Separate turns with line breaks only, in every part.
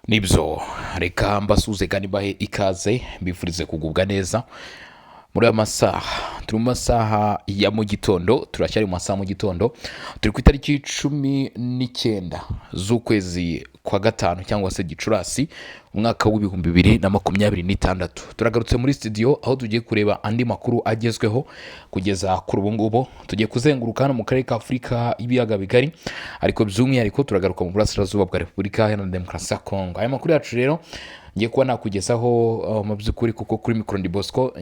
nibyo reka mbasuze kandi mbahe ikaze mbifurize kugubwa neza muri aya masaha turi mu masaha ya mu gitondo turacyari mu masaha mu gitondo turi ku itariki 19 z'ukwezi kwa gatanu cyangwa se Gicurasi umwaka w'ibihumbi 2026 turagarutse muri studio aho tugiye kureba andi makuru agezweho kugeza kuri ubu ngubu tugiye kuzenguruka hano mu karere ka Afurika ibiyaga bigari ariko by'umwihariko turagaruka mu burasirazuba bwa Repubulika Iharanira Demokarasi ya Kongo. Aya makuru yacu rero ngiye kuba nakugezaho mu by'ukuri kuko kuri Micro Ndi Bosco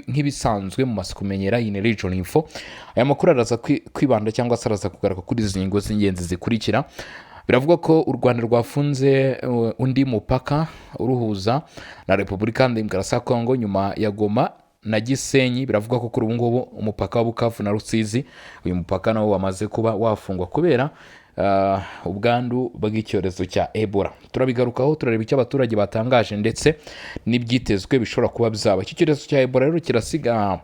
nk'ibisanzwe mu maso kumenyera iyi ni Region Info. Aya makuru araza kwibanda cyangwa se araza kugaruka kuri izi ngingo z'ingenzi zikurikira. Biravuga ko u Rwanda rwafunze undi mupaka uruhuza na Repubulika Iharanira Demokarasi ya Kongo nyuma ya Goma na Gisenyi. Biravuga ko kuri ubu ngubu umupaka wa Bukavu na Rusizi uyu mupaka nawo wamaze kuba wafungwa kubera ubwandu bw'icyorezo cya Ebola. Turabigarukaho turareba icyo abaturage batangaje ndetse n'ibyitezwe bishobora kuba byaba. Iki cyorezo cya Ebola rero kirasiga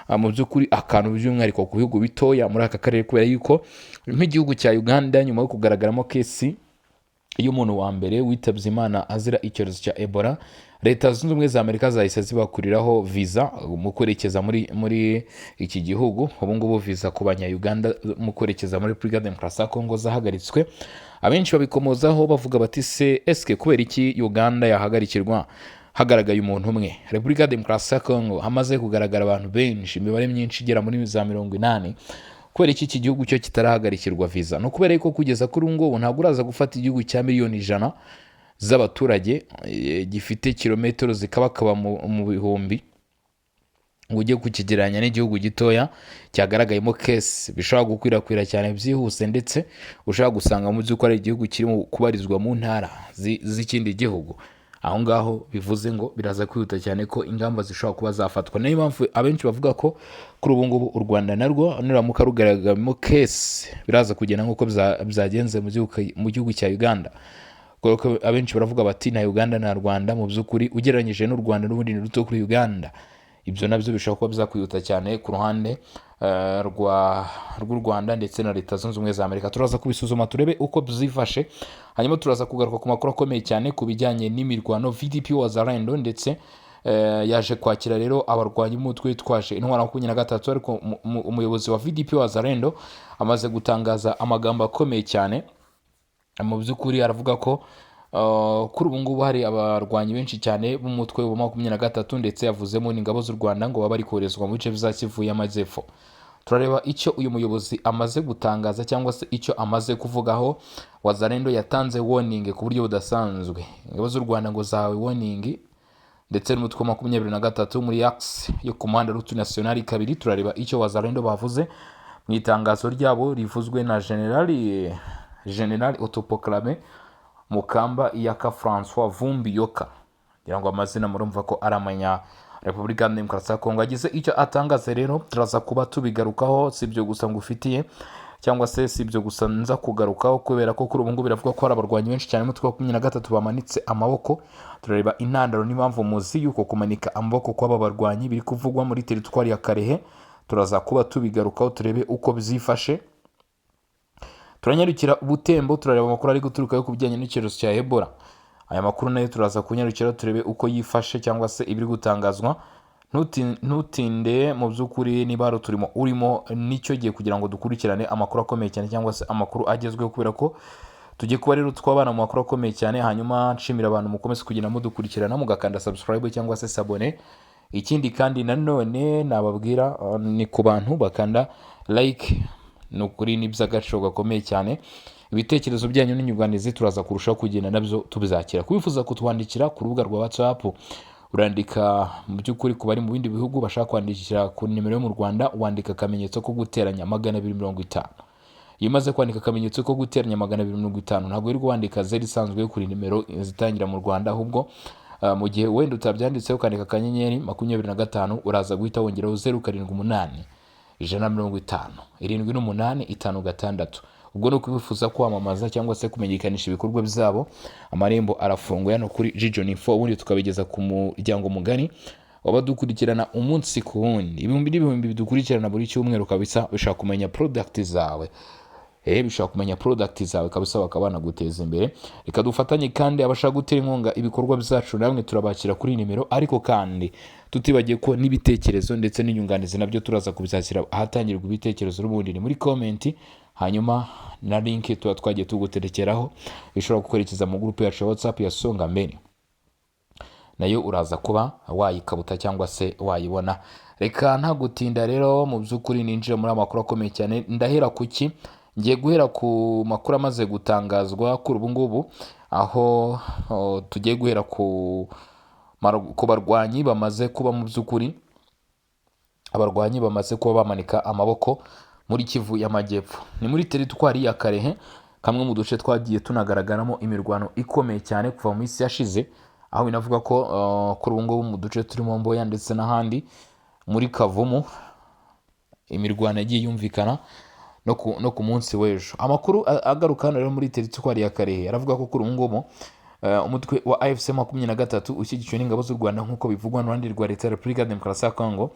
mu by'ukuri akantu by'umwihariko ku bihugu bitoya muri aka karere kubera yuko nk'igihugu cya Uganda nyuma yo kugaragaramo kesi y'umuntu wa mbere witabye Imana azira icyorezo cya Ebola, Leta Zunze Ubumwe za Amerika zahise zibakuriraho visa mu kwerekeza muri iki gihugu. Ubu ngubu visa ku banya-Uganda mu kwerekeza muri Repubulika ya Demokarasi ya Kongo zahagaritswe. Abenshi babikomozaho bavuga bati se eske kubera iki Uganda yahagarikirwa hagaragaye umuntu umwe? Repubulika ya Demokarasi ya Kongo hamaze kugaragara abantu benshi, imibare myinshi igera muri za 80. Kubera iki gihugu cyo kitarahagarikirwa visa? No kubera yuko kugeza kuri ubu ngubu ntabwo uraza gufata igihugu cya miliyoni 100 z'abaturage gifite kilometero zikabakaba mu bihumbi ngo ujye kukigereranya n'igihugu gitoya cyagaragayemo kesi bishobora gukwirakwira cyane byihuse ndetse ushaka gusanga mu by'uko ari igihugu kirimo kubarizwa mu ntara z'ikindi gihugu. Aho ngaho bivuze ngo biraza kwihuta cyane ko ingamba zishobora kuba zafatwa. Niyo mpamvu abenshi bavuga ko kuri ubu ngubu u Rwanda narwo nuramuka rugaragayemo kesi biraza kugenda nk'uko byagenze mu gihugu cya Uganda. Kuko abenshi baravuga bati na Uganda na Rwanda mu by'ukuri ugereranyije n'u Rwanda n'ubundi ni ruto kuri Uganda. Ibyo nabyo bishobora kuba byakwihuta cyane ku ruhande rw'u Rwanda ndetse na Leta Zunze Ubumwe za Amerika. Turaza kubisuzuma turebe uko byifashe, hanyuma turaza kugaruka ku makuru akomeye cyane ku bijyanye n'imirwano. VDP Wazalendo ndetse yaje kwakira rero abarwanyi umutwe witwaje intwaro 23 ariko umuyobozi wa VDP Wazalendo amaze gutangaza amagambo akomeye cyane. Mu by'ukuri aravuga ko kuri ubu ngubu hari abarwanyi benshi cyane b'umutwe wa 23 ndetse yavuzemo n'ingabo z'u Rwanda ngo baba bari koherezwa mu bice bya Kivu y'Amajyepfo. Turareba icyo uyu muyobozi amaze gutangaza cyangwa se icyo amaze kuvugaho. Wazalendo yatanze warning ku buryo budasanzwe. Ingabo z'u Rwanda ngo zahawe warning ndetse n'umutwe wa 23 muri axe yo Commande Route Nationale 2. Turareba icyo Wazalendo bavuze mu itangazo ryabo rivuzwe na General Autoproclamé Mukamba Iyaka François Vumbi Yoka. Ngira ngo amazina murumva ko aramanya Repubulika ya Demokarasi ya Kongo. Agize icyo atangaza rero turaza kuba tubigarukaho, sibyo gusa ngufitiye cyangwa se sibyo gusa nza kugarukaho kubera ko kuri ubu ngubu biravuga ko hari abarwanyi benshi cyane mutwe wa 23 bamanitse amaboko. Turareba intandaro n'impamvu muzi yuko kumanika amaboko kw'aba barwanyi biri kuvugwa muri teritwari ya Karehe. Turaza kuba tubigarukaho turebe uko byifashe. Turanyarukira Butembo turareba amakuru ari guturuka yo kubijyanye n'icyorezo cya Ebola. Aya makuru nayo turaza kunyarukira turebe uko yifashe cyangwa se ibiri gutangazwa. Ntutinde mu by'ukuri niba turimo urimo nicyo giye kugira ngo dukurikirane amakuru akomeye cyane cyangwa se amakuru agezweho kubera ko tugiye kuba rero twabana mu makuru akomeye cyane. Hanyuma nshimira abantu mukomeze kugira mudukurikirana mugakanda subscribe cyangwa se sabone. Ikindi kandi nanone nababwira ni ku bantu bakanda like, nukuri n'iby'agaciro gakomeye cyane. Ibitekerezo byanyu n'inyunganizi turaza kurushaho kugenda nabyo tubizakira. Kubifuza kutwandikira ku rubuga rwa WhatsApp urandika mu by'ukuri ku bari mu bindi bihugu bashaka kwandikira ku nimero yo mu Rwanda wandika akamenyetso ko guteranya 250. Iyo umaze kwandika akamenyetso ko guteranya 250 ntabwo uri kwandika zeri isanzwe kuri nimero zitangira mu Rwanda, ahubwo mu gihe wenda utabyanditseho ukandika akanyenyeri 25 uraza guhita wongeraho 078 150 78 56. Ubwo no kubifuza kwamamaza cyangwa se kumenyekanisha ibikorwa byabo amarembo arafunguye hano kuri Region Info, ubundi tukabigeza ku muryango mugani wabadukurikirana umunsi ku wundi. Ibihumbi bidukurikirana buri cyumweru kabisa bishaka kumenya product zawe bishobora kumenya product zawe kabisa bakaba banaguteza imbere. Reka dufatanye kandi abashaka gutera inkunga ibikorwa byacu namwe turabakira kuri nimero, ariko kandi tutibagiye ko n'ibitekerezo ndetse n'inyunganizi nabyo turaza kubyakira ahatangirwa ibitekerezo n'ubundi ni muri comment, hanyuma na link tuba twagiye tuguterekeraho bishobora gukurikiza mu group yacu ya WhatsApp ya Songa Mbere, nayo uraza kuba wayikabuta cyangwa se wayibona. Reka nta gutinda rero mu by'ukuri ninjira muri amakuru akomeye cyane. Ndahera kuki? Ngiye guhera ku makuru amaze gutangazwa kuri ubu ngubu, aho tugiye guhera ku barwanyi bamaze kuba mu by'ukuri abarwanyi bamaze kuba bamanika amaboko muri Kivu y'Amajyepfo. Ni muri teritwari ya Karehe, kamwe mu duce twagiye tunagaragaramo imirwano ikomeye cyane kuva mu minsi yashize, aho binavuga ko kuri ubu ngubu mu duce turimo Mboya ndetse n'ahandi muri Kavumu imirwano yagiye yumvikana no ku munsi w'ejo. Amakuru agaruka rero muri teritwari ya Karehe aravuga ko kuri ubu ngubu umutwe wa AFC 23 ushyigikiwe n'ingabo z'u Rwanda nk'uko bivugwa n'uruhande rwa leta ya Repubulika ya Demokarasi ya Congo,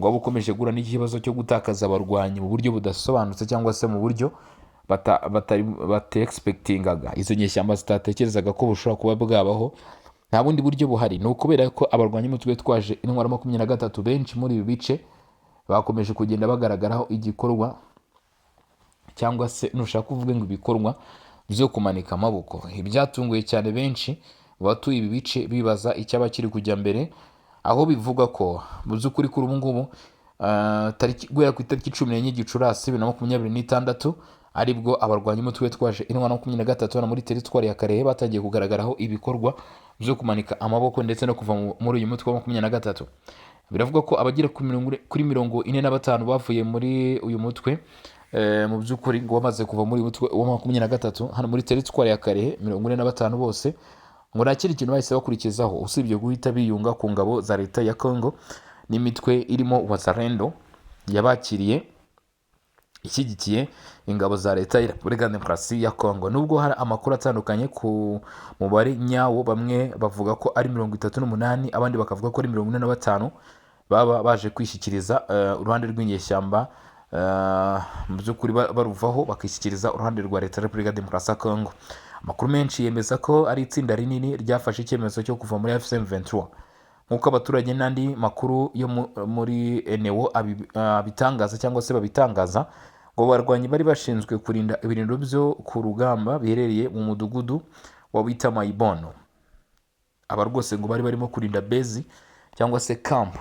ngo bukomeje guhura n'ikibazo cyo gutakaza abarwanyi mu buryo budasobanutse cyangwa se mu buryo bata-expectingaga. Izo nyeshyamba zitatekerezaga ko bushobora kuba bwabaho. Nta bundi buryo buhari, ni ukubera ko abarwanyi mu twe twaje intwara 23 benshi muri ibi bice bakomeje kugenda bagaragaraho igikorwa cyangwa se nushaka kuvuga ngo ibikorwa byo kumanika amaboko. Ibyatunguye cyane benshi batuye ibi bice bibaza icyaba kiri kujya mbere, aho bivuga ko mu by'ukuri kuri ubu ngubu guhera ku itariki 14 Gicurasi 2026 aribwo abarwanyi mu twe twaje intwara 23 hano muri teritwari ya Karehe batangiye kugaragaraho ibikorwa byo kumanika amaboko ndetse no kuva muri uyu mutwe wa 23. Biravuga ko abagera kuri 45 bavuye muri uyu mutwe mu by'ukuri ngo bamaze kuva muri uyu mutwe wa 23 hano muri teritwari ya Karehe. 45 bose ngo nta kindi kintu bahise bakurikizaho usibye guhita biyunga ku ngabo za leta ya Congo n'imitwe irimo Wazalendo yabakiriye ishyigikiye ingabo za leta ya Repubulika ya Demokarasi ya Congo. Nubwo hari amakuru atandukanye ku mubare nyawo, bamwe bavuga ko ari 38, abandi bakavuga ko ari 45 baba baje kwishyikiriza uruhande rw'inyeshyamba mu by'ukuri baruvaho bakishyikiriza uruhande rwa leta ya Repubulika ya Demokarasi ya Congo. Amakuru menshi yemeza ko ari itsinda rinini ryafashe icyemezo cyo kuva muri AFC M23, nk'uko abaturage n'andi makuru yo muri Eneo abitangaza cyangwa se babitangaza, ngo barwanyi bari bashinzwe kurinda ibirindiro byo ku rugamba biherereye mu mudugudu wa Wita Mayibono. Aba rwose ngo bari barimo kurinda base cyangwa se camp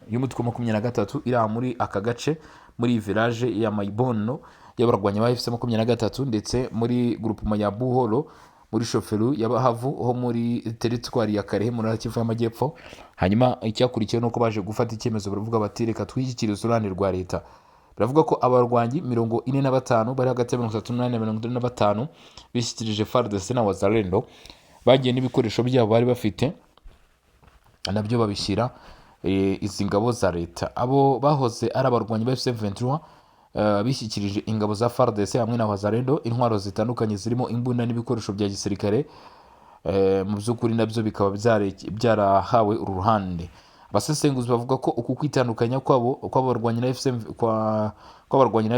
y'umutwe wa 23 iri muri aka gace muri village ya Mayibono y'abarwanyi ba AFC 23 ndetse muri groupement ya Buhoro muri shoferu y'abahavu ho muri teritwari ya Karehe muri Kivu y'Amajyepfo. Hanyuma icyakurikiye nuko baje gufata icyemezo baravuga bati reka twishyikirize uruhande rwa leta. Biravuga ko abarwanyi 45 bari hagati ya 38 na 45 bishyikirije FARDC na Wazalendo, bagiye n'ibikoresho byabo bari bafite nabyo babishyira izi ngabo za leta. Abo bahoze ari abarwanyi ba FC23 bishyikirije ingabo za FARDC hamwe na Wazalendo intwaro zitandukanye zirimo imbunda n'ibikoresho bya gisirikare. Mu by'ukuri nabyo bikaba byarahawe uru ruhande. Abasesenguzi bavuga ko uku kwitandukanya kw'abarwanyi na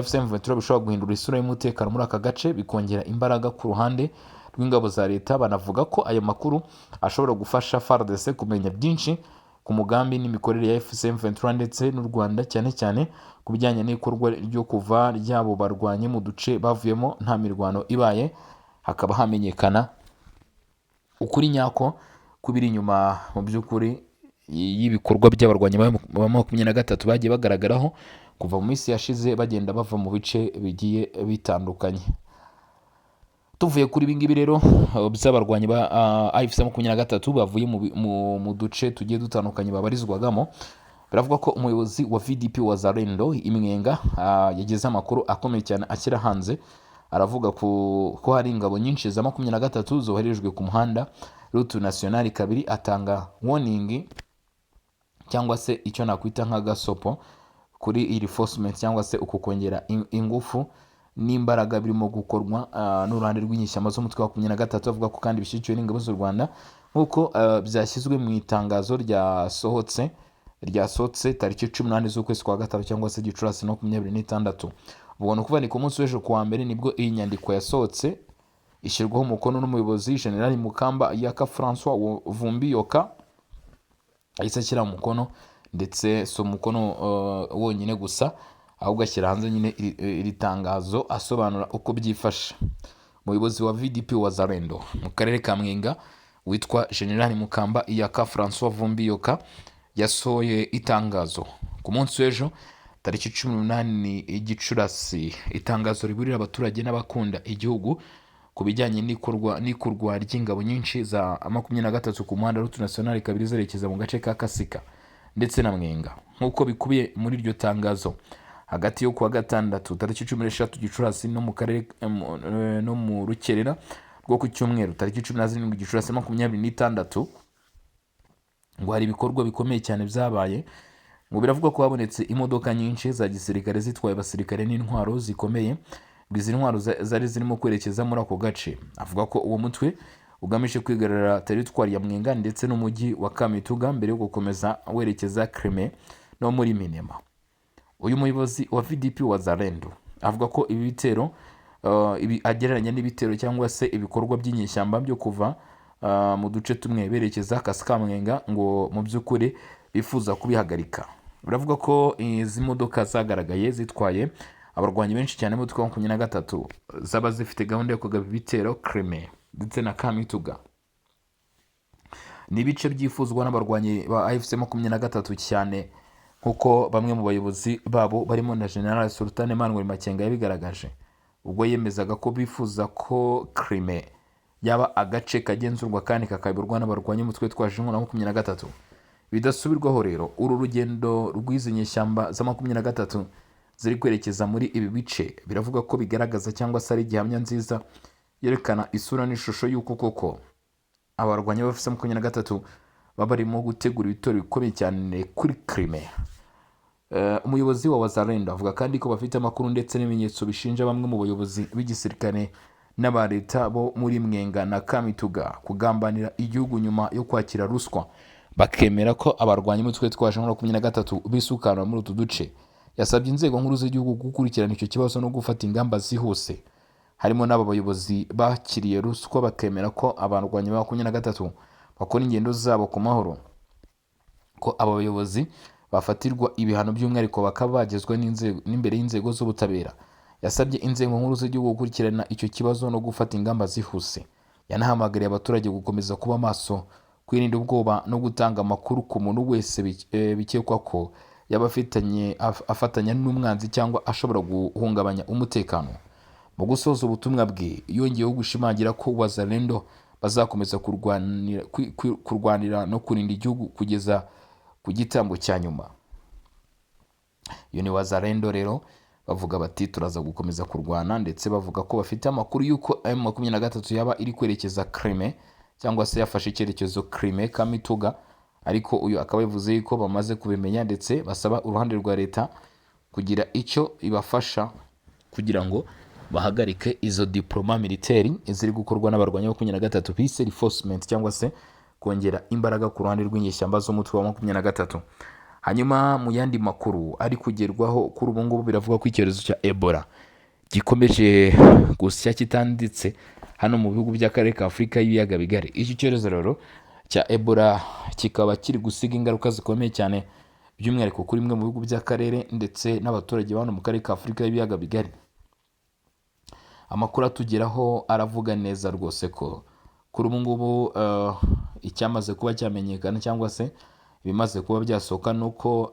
FM23 bishobora guhindura isura y'umutekano muri aka gace, bikongera imbaraga ku ruhande rw'ingabo za leta. Banavuga ko ayo makuru ashobora gufasha FARDC kumenya byinshi ku mugambi n'imikorere ya FM23 ndetse n'u Rwanda, cyane cyane ku bijyanye n'ikorwa ryo kuva ryabo barwanye mu duce bavuyemo nta mirwano ibaye, hakaba hamenyekana ukuri nyako kubiri inyuma mu by'ukuri y'ibikorwa by'abarwanyi ba 23 bagiye bagaragaraho kuva mu minsi yashize bagenda bava mu bice bigiye bitandukanye. Tuvuye kuri ibingibi rero by'abarwanyi ba AFC 23 bavuye mu duce tugiye dutandukanye babarizwagamo, biravuga ko umuyobozi wa VDP wa Wazalendo Imwenga yagize amakuru akomeye cyane akira hanze. Aravuga ko hari ingabo nyinshi za 23 zoherejwe ku muhanda route nationale 2, atanga warning cyangwa se icyo nakwita nk'agasopo kuri reinforcement cyangwa se uko kongera ingufu n'imbaraga birimo gukorwa n'uruhande rw'inyeshyamba z'umutwe wa 23. Avuga ko kandi bishyikiwe n'ingabo z'u Rwanda nk'uko byashyizwe mu itangazo ryasohotse tariki 18 z'ukwezi kwa gatatu cyangwa se Gicurasi 26. ubona kuva ni ku munsi w'ejo kuwa mbere nibwo iyi nyandiko yasohotse ishyirwaho umukono n'umuyobozi General Mukamba Yaka Francois Vumbiyoka ahise ashyira umukono, ndetse si umukono wonyine gusa ahubwo ashyira hanze nyine iri tangazo asobanura uko byifashe. Umuyobozi wa VDP Wazalendo mu karere ka Mwenga witwa General Mukamba Yaka Francois Vumbiyoka yasohoye itangazo ku munsi w'ejo tariki 18 Gicurasi, itangazo riburira abaturage n'abakunda igihugu ku bijyanye n'ikurwa ry'ingabo nyinshi za 23 ku muhanda Route Nationale kabiri zerekeza mu gace ka Kasika ndetse na Mwenga. Nk'uko bikubiye muri iryo tangazo, hagati yo kuwa gatandatu tariki 16 Gicurasi no mu karere no mu rukerera rwo ku cyumweru tariki 17 Gicurasi 2026 ngo hari ibikorwa bikomeye cyane byabaye. Ngo biravugwa ko habonetse imodoka nyinshi za gisirikare zitwaye abasirikare n'intwaro zikomeye. Izi ntwaro zari zirimo kwerekeza muri ako gace. Avuga ko uwo mutwe ugamije kwigarurira teritwari ya Mwenga ndetse n'umujyi wa Kamituga mbere yo gukomeza werekeza Crimea no muri Minema. Uyu muyobozi wa VDP Wazalendo avuga ko ibi bitero agereranya n'ibitero cyangwa se ibikorwa by'inyeshyamba byo kuva mu duce tumwe berekeza Kasika Mwenga, ngo mu by'ukuri bifuza kubihagarika. Baravuga ko izi modoka zagaragaye zitwaye abarwanyi benshi cyane mu twa 23 zaba zifite gahunda yo kugaba ibitero Crimea ndetse na Kamituga. Ni ibice byifuzwa n'abarwanyi ba AFC 23 cyane, kuko bamwe mu bayobozi babo barimo na General Sultan Emmanuel Makenga yabigaragaje ubwo yemezaga ko bifuza ko Crimea yaba agace kagenzurwa kandi kakayoborwa n'abarwanyi mu twe twaje 23. Bidasubirwaho rero uru rugendo rw'izi nyeshyamba za 23 ziri kwerekeza muri ibi bice biravuga ko bigaragaza cyangwa se ari gihamya nziza yerekana isura n'ishusho y'uko koko abarwanyi ba AFC 23 babarimo gutegura ibitoro bikomeye cyane kuri Crimea. Umuyobozi wa Wazalendo avuga kandi ko bafite amakuru ndetse n'ibimenyetso bishinja bamwe mu bayobozi b'igisirikare n'aba leta bo muri Mwenga na Kamituga kugambanira igihugu nyuma yo kwakira ruswa, bakemera ko abarwanyi mu twe twaje 23 bisukana muri utu duce. Yasabye inzego nkuru z'igihugu gukurikirana icyo kibazo no gufata ingamba zihuse, harimo n'aba bayobozi bakiriye ruswa bakemera ko abarwanyi ba 23 bakora ingendo zabo ku mahoro, ko aba bayobozi bafatirwa ibihano by'umwihariko bakaba bagezwe n'imbere y'inzego z'ubutabera. Yasabye inzego nkuru z'igihugu gukurikirana icyo kibazo no gufata ingamba zihuse. Yanahamagariye abaturage gukomeza kuba maso, kwirinda ubwoba no gutanga amakuru ku muntu wese bikekwa ko yaba afatanya n'umwanzi cyangwa ashobora guhungabanya umutekano. Mu gusoza ubutumwa bwe yongeyeho gushimangira ko Wazalendo bazakomeza kurwanira no kurinda igihugu kugeza ku gitambo cya nyuma. Iyo ni Wazalendo rero bavuga bati turaza gukomeza kurwana, ndetse bavuga ko bafite amakuru y'uko M23 yaba iri kwerekeza Crimea cyangwa se yafashe icyerekezo Crimea Kamituga, ariko uyu akaba yavuze yuko bamaze kubimenya ndetse basaba uruhande rwa leta kugira icyo ibafasha kugira ngo bahagarike izo diploma militaire ziri gukorwa n'abarwanyi ba 23 peace reinforcement cyangwa se kongera imbaraga ku ruhande rw'inyeshyamba z'umutwe wa 23. Hanyuma mu yandi makuru ari kugerwaho kuri ubu ngubu biravuga ko icyorezo cya Ebola gikomeje gusya kitanditse hano mu bihugu by'akarere ka Afurika y'ibiyaga bigari. Iki cyorezo rero cya Ebola kikaba kiri gusiga ingaruka zikomeye cyane by'umwihariko kuri mwe mu bihugu by'akarere ndetse n'abaturage bano mu karere ka Afurika y'ibiyaga bigari. Amakuru atugeraho aravuga neza rwose ko kuri ubu ngubu icyamaze kuba cyamenyekana cyangwa se bimaze kuba byasohoka nuko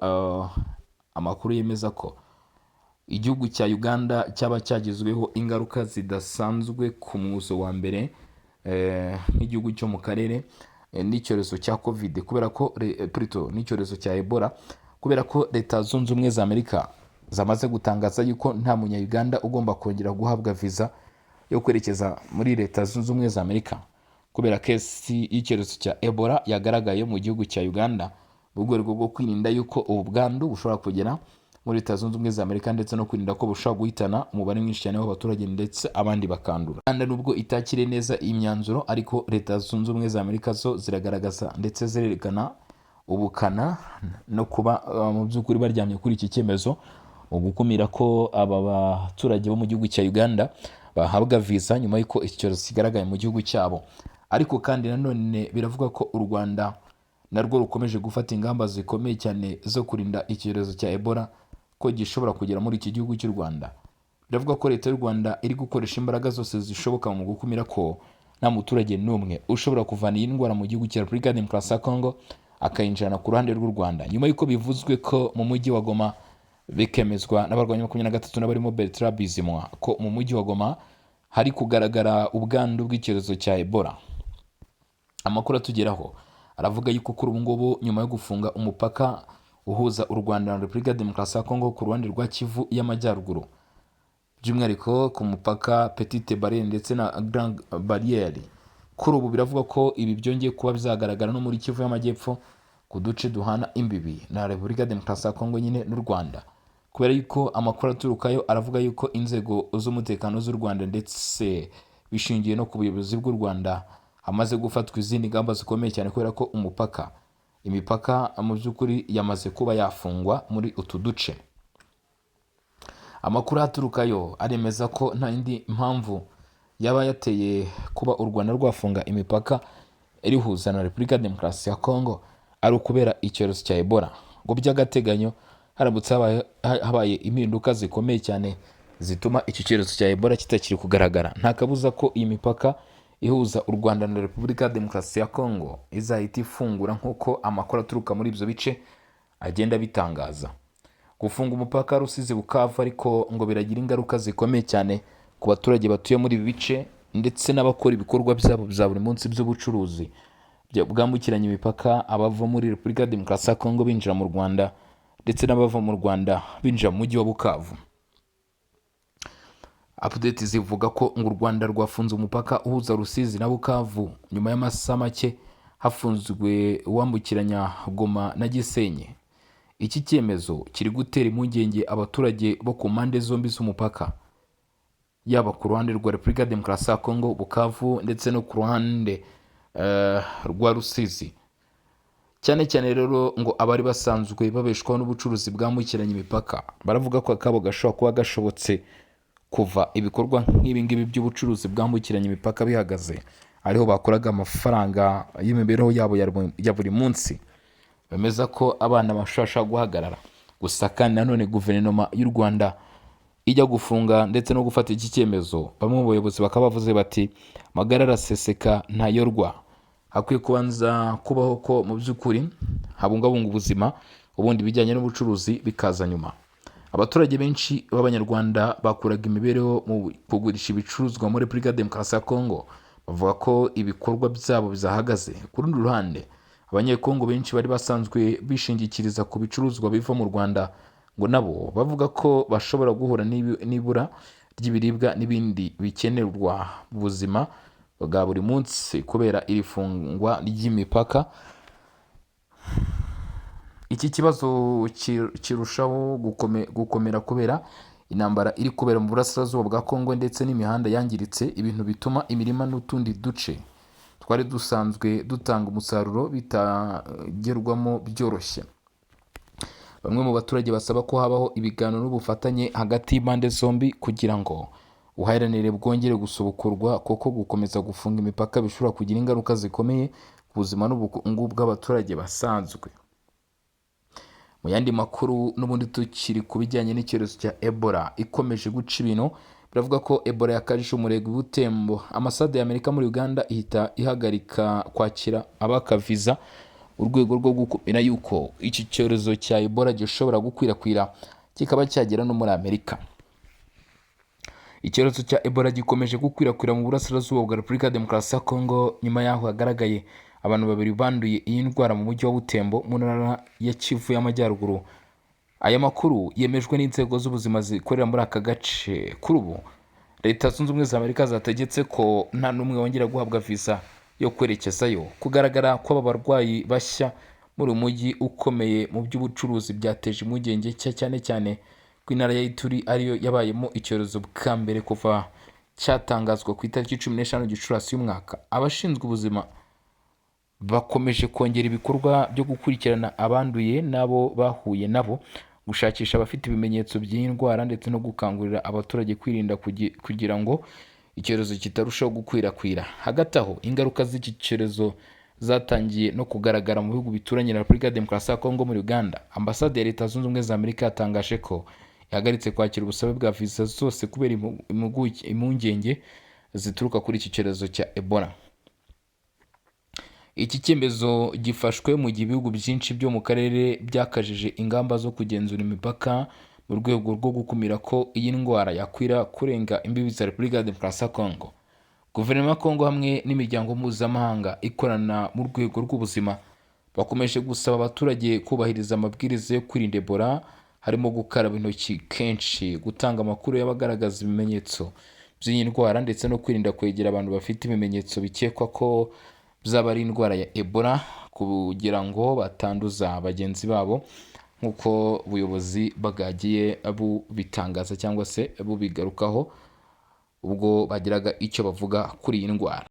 amakuru yemeza ko igihugu cya Uganda cyaba cyagizweho ingaruka zidasanzwe ku muzo wa mbere nk'igihugu cyo mu karere n'icyorezo cya COVID, kubera ko n'icyorezo cya Ebola, kubera ko Leta Zunze Ubumwe za Amerika zamaze gutangaza yuko nta munya-Uganda ugomba kongera guhabwa visa yo kwerekeza muri Leta Zunze Ubumwe za Amerika kubera kesi y'icyorezo cya Ebola yagaragaye mu gihugu cya Uganda, mu rwego rwo kwirinda yuko ubu bwandu bushobora kugera muri Leta Zunze Ubumwe za Amerika ndetse no kwirinda ko bushobora guhitana umubare mwinshi cyane w'abaturage ndetse abandi bakandura. Uganda nubwo itakire neza imyanzuro, ariko Leta Zunze Ubumwe za Amerika zo ziragaragaza ndetse zirerekana ubukana no kuba mu by'ukuri baryamye kuri iki cyemezo gukumira ko aba baturage bo mu gihugu cya Uganda bahabwa visa nyuma y'uko iki cyorezo kigaragaye mu gihugu cyabo. Ariko kandi nanone biravuga ko u Rwanda narwo rukomeje gufata ingamba zikomeye cyane zo kurinda icyorezo cya Ebola ko gishobora kugera muri iki gihugu cy'u Rwanda. Biravuga ko leta y'u Rwanda iri gukoresha imbaraga zose zishoboka mu gukumira ko nta muturage n'umwe ushobora kuvana iyi ndwara mu gihugu cya Repubulika Demokarasi ya Kongo akayinjirana ku ruhande rw'u Rwanda, nyuma y'uko bivuzwe ko mu mujyi wa Goma bikemezwa n'abarwanyi 23 n'abarimo Bertrand Bizimwa ko mu mujyi wa Goma hari kugaragara ubwandu bw'icyorezo cya Ebola. Amakuru atugeraho aravuga yuko kuri ubu ngubu nyuma yo gufunga umupaka uhuza u Rwanda na Repubulika Demokarasi ya Kongo ku ruhande rwa Kivu y'Amajyaruguru, by'umwihariko ku mupaka Petite Barriere ndetse na Grand Barriere, kuri ubu biravuga ko ibi byongeye kuba bizagaragara no muri Kivu y'Amajyepfo ku duce duhana imbibi na Repubulika Demokarasi ya Kongo nyine n'u Rwanda, kubera yuko amakuru aturukayo aravuga yuko inzego z'umutekano z'u Rwanda ndetse bishingiye no ku buyobozi bw'u Rwanda hamaze gufatwa izindi ngamba zikomeye cyane, kubera ko imipaka mu by'ukuri yamaze kuba yafungwa muri utu duce. Amakuru aturukayo aremeza ko nta yindi mpamvu yaba yateye kuba u Rwanda rwafunga imipaka irihuza na Repubulika Demokarasi ya Kongo ari ukubera icyorezo cya Ebola, ngo by'agateganyo haramutse habaye impinduka zikomeye cyane zituma iki cyorezo cya Ebola kitakiri kugaragara, nta kabuza ko iyi mipaka ihuza u Rwanda na Repubulika Demokarasi ya Kongo izahita ifungura nk'uko amakuru aturuka muri ibyo bice agenda bitangaza. Gufunga umupaka Rusizi Bukavu ariko ngo biragira ingaruka zikomeye cyane ku baturage batuye muri ibi bice ndetse n'abakora ibikorwa byabo bya buri munsi by'ubucuruzi bwambukiranya imipaka, abava muri Repubulika Demokarasi ya Kongo binjira mu Rwanda ndetse n'abava mu Rwanda binjira mu mujyi wa Bukavu. Update zivuga ko ngo u Rwanda rwafunze umupaka uhuza Rusizi na Bukavu nyuma y'amasaha make hafunzwe uwambukiranya Goma na Gisenyi. Iki cyemezo kiri gutera impungenge abaturage bo ku mpande zombi z'umupaka, yaba ku ruhande rwa Repubulika Demokarasi ya Kongo Bukavu ndetse no ku ruhande rwa Rusizi. Cyane cyane rero ngo abari basanzwe babeshwaho n'ubucuruzi bwambukiranya imipaka baravuga ko akabo gashobora kuba gashobotse kuva ibikorwa nk'ibi ngibi by'ubucuruzi bwambukiranya imipaka bihagaze, ariho bakoraga amafaranga y'imibereho yabo ya buri munsi. Bemeza ko abana bashasha guhagarara. Gusa kandi nanone guverinoma y'u Rwanda ijya gufunga ndetse no gufata iki cyemezo, bamwe mu bayobozi bakaba bavuze bati magara araseseka ntayorwa, hakwiye kubanza kubaho ko mu by'ukuri habungabunga ubuzima, ubundi bijyanye n'ubucuruzi bikaza nyuma. Abaturage benshi b'Abanyarwanda bakuraga imibereho mu kugurisha ibicuruzwa muri Repubulika Demokarasi ya Kongo, bavuga ko ibikorwa byabo bizahagaze. Ku rundi ruhande Abanyekongo benshi bari basanzwe bishingikiriza ku bicuruzwa biva mu Rwanda, ngo nabo bavuga ko bashobora guhura n'ibura ry'ibiribwa n'ibindi bikenerwa mu buzima bwa buri munsi kubera iri fungwa ry'imipaka. Iki kibazo kirushaho gukomera kubera intambara iri kubera mu burasirazuba bwa Kongo ndetse n'imihanda yangiritse, ibintu bituma imirima n'utundi duce twari dusanzwe dutanga umusaruro bitagerwamo byoroshye. Bamwe mu baturage basaba ko habaho ibiganiro n'ubufatanye hagati y'impande zombi kugira ngo ubuhahirane bwongere gusubukurwa, kuko gukomeza gufunga imipaka bishobora kugira ingaruka zikomeye ku buzima n'ubukungu bw'abaturage basanzwe. Mu yandi makuru n'ubundi tukiri ku bijyanye n'icyorezo cya Ebola ikomeje guca ibintu, biravuga ko Ebola yakajije umurego w'ubutembo. Ambasade ya Amerika muri Uganda ihita ihagarika kwakira abaka visa, urwego rwo gukumira yuko iki cyorezo cya Ebola gishobora gukwirakwira kikaba cyagera no muri Amerika. Icyorezo cya Ebola gikomeje gukwirakwira mu burasirazuba bwa Repubulika Demokarasi ya Kongo nyuma yaho hagaragaye abantu babiri banduye iyi ndwara mu mujyi wa Butembo mu ntara ya Kivu y'Amajyaruguru. Aya makuru yemejwe n'inzego z'ubuzima zikorera muri aka gace. Kuri ubu Leta Zunze Ubumwe za Amerika zategetse ko nta n'umwe wongera guhabwa visa yo kwerekezayo. Kugaragara kw'aba barwayi bashya muri umujyi ukomeye mu by'ubucuruzi byateje impungenge cyane cyane ko intara ya Ituri ariyo yabayemo icyorezo bwa mbere kuva cyatangazwa ku itariki 15 Gicurasi y'umwaka. Abashinzwe ubuzima bakomeje kongera ibikorwa byo gukurikirana abanduye nabo bahuye nabo, gushakisha abafite ibimenyetso by'iyi ndwara ndetse no gukangurira abaturage kwirinda kugira ngo icyorezo kitarushaho gukwirakwira. Hagati aho ingaruka z'iki cyorezo zatangiye no kugaragara mu bihugu bituranye na Repubulika ya Demokarasi ya Kongo. Muri Uganda, ambasade ya Leta Zunze Ubumwe za Amerika yatangaje ko yahagaritse kwakira ubusabe bwa viza zose kubera impungenge zituruka kuri iki cyorezo cya Ebola. Iki cyemezo gifashwe mu gihe ibihugu byinshi byo mu karere byakajije ingamba zo kugenzura imipaka mu rwego rwo gukumira ko iyi ndwara yakwira kurenga imbibi za Repubulika ya Demokarasi ya Kongo. Guverinoma ya Kongo hamwe n'imiryango mpuzamahanga ikorana mu rwego rw'ubuzima bakomeje gusaba abaturage kubahiriza amabwiriza yo kwirinda Ebola, harimo gukaraba intoki kenshi, gutanga amakuru y'abagaragaza ibimenyetso by'iyi ndwara ndetse no kwirinda kwegera abantu bafite ibimenyetso bikekwa ko byaba ari indwara ya Ebola kugira ngo batanduza bagenzi babo, nk'uko ubuyobozi bwagiye bubitangaza cyangwa se bubigarukaho ubwo bagiraga icyo bavuga kuri iyi ndwara.